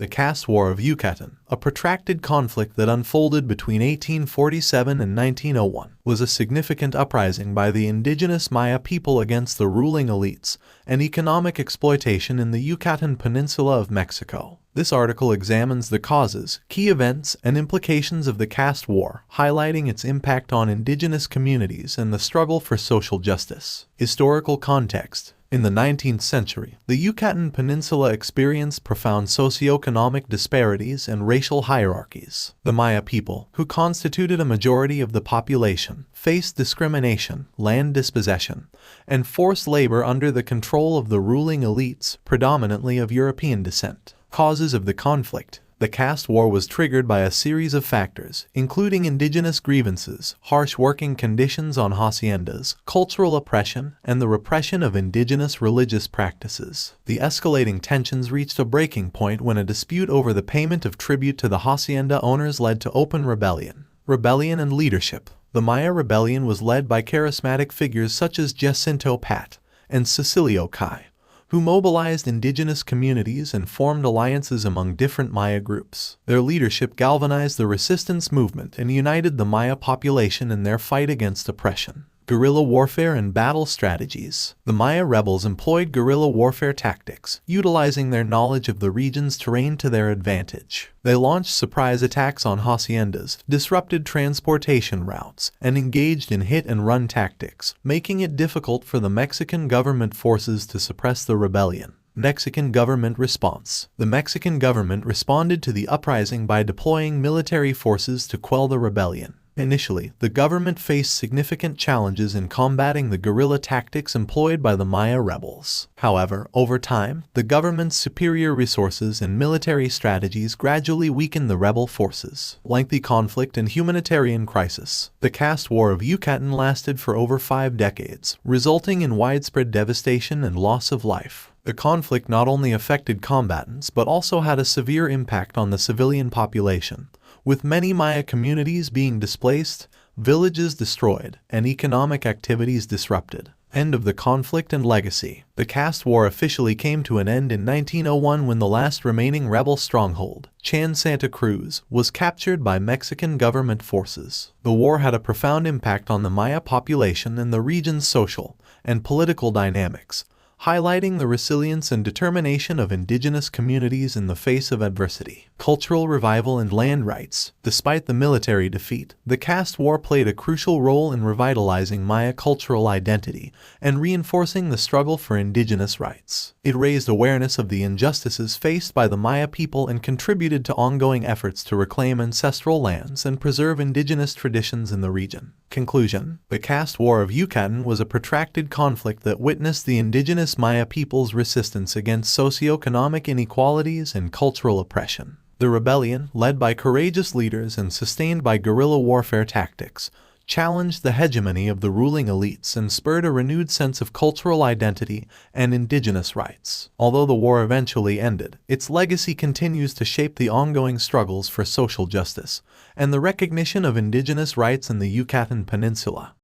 The Caste War of Yucatan, a protracted conflict that unfolded between 1847 and 1901, was a significant uprising by the indigenous Maya people against the ruling elites and economic exploitation in the Yucatan Peninsula of Mexico. This article examines the causes, key events, and implications of the caste war, highlighting its impact on indigenous communities and the struggle for social justice. Historical context. In the 19th century, the Yucatan Peninsula experienced profound socioeconomic disparities and racial hierarchies. The Maya people, who constituted a majority of the population, faced discrimination, land dispossession, and forced labor under the control of the ruling elites, predominantly of European descent. Causes of the conflict. The caste war was triggered by a series of factors, including indigenous grievances, harsh working conditions on haciendas, cultural oppression, and the repression of indigenous religious practices. The escalating tensions reached a breaking point when a dispute over the payment of tribute to the hacienda owners led to open rebellion. Rebellion and leadership. The Maya rebellion was led by charismatic figures such as Jacinto Pat and Cecilio Cai, who mobilized indigenous communities and formed alliances among different Maya groups. Their leadership galvanized the resistance movement and united the Maya population in their fight against oppression. Guerrilla warfare and battle strategies. The Maya rebels employed guerrilla warfare tactics, utilizing their knowledge of the region's terrain to their advantage. They launched surprise attacks on haciendas, disrupted transportation routes, and engaged in hit-and-run tactics, making it difficult for the Mexican government forces to suppress the rebellion. Mexican government response. The Mexican government responded to the uprising by deploying military forces to quell the rebellion. Initially, the government faced significant challenges in combating the guerrilla tactics employed by the Maya rebels. However, over time, the government's superior resources and military strategies gradually weakened the rebel forces. Lengthy conflict and humanitarian crisis. The caste war of Yucatan lasted for over 5 decades, resulting in widespread devastation and loss of life. The conflict not only affected combatants but also had a severe impact on the civilian population, with many Maya communities being displaced, villages destroyed, and economic activities disrupted. End of the conflict and legacy. The caste war officially came to an end in 1901 when the last remaining rebel stronghold, Chan Santa Cruz, was captured by Mexican government forces. The war had a profound impact on the Maya population and the region's social and political dynamics, highlighting the resilience and determination of indigenous communities in the face of adversity. Cultural revival and land rights. Despite the military defeat, the caste war played a crucial role in revitalizing Maya cultural identity and reinforcing the struggle for indigenous rights. It raised awareness of the injustices faced by the Maya people and contributed to ongoing efforts to reclaim ancestral lands and preserve indigenous traditions in the region. Conclusion. The caste war of Yucatan was a protracted conflict that witnessed the indigenous Maya people's resistance against socioeconomic inequalities and cultural oppression. The rebellion, led by courageous leaders and sustained by guerrilla warfare tactics, challenged the hegemony of the ruling elites and spurred a renewed sense of cultural identity and indigenous rights. Although the war eventually ended, its legacy continues to shape the ongoing struggles for social justice and the recognition of indigenous rights in the Yucatan Peninsula.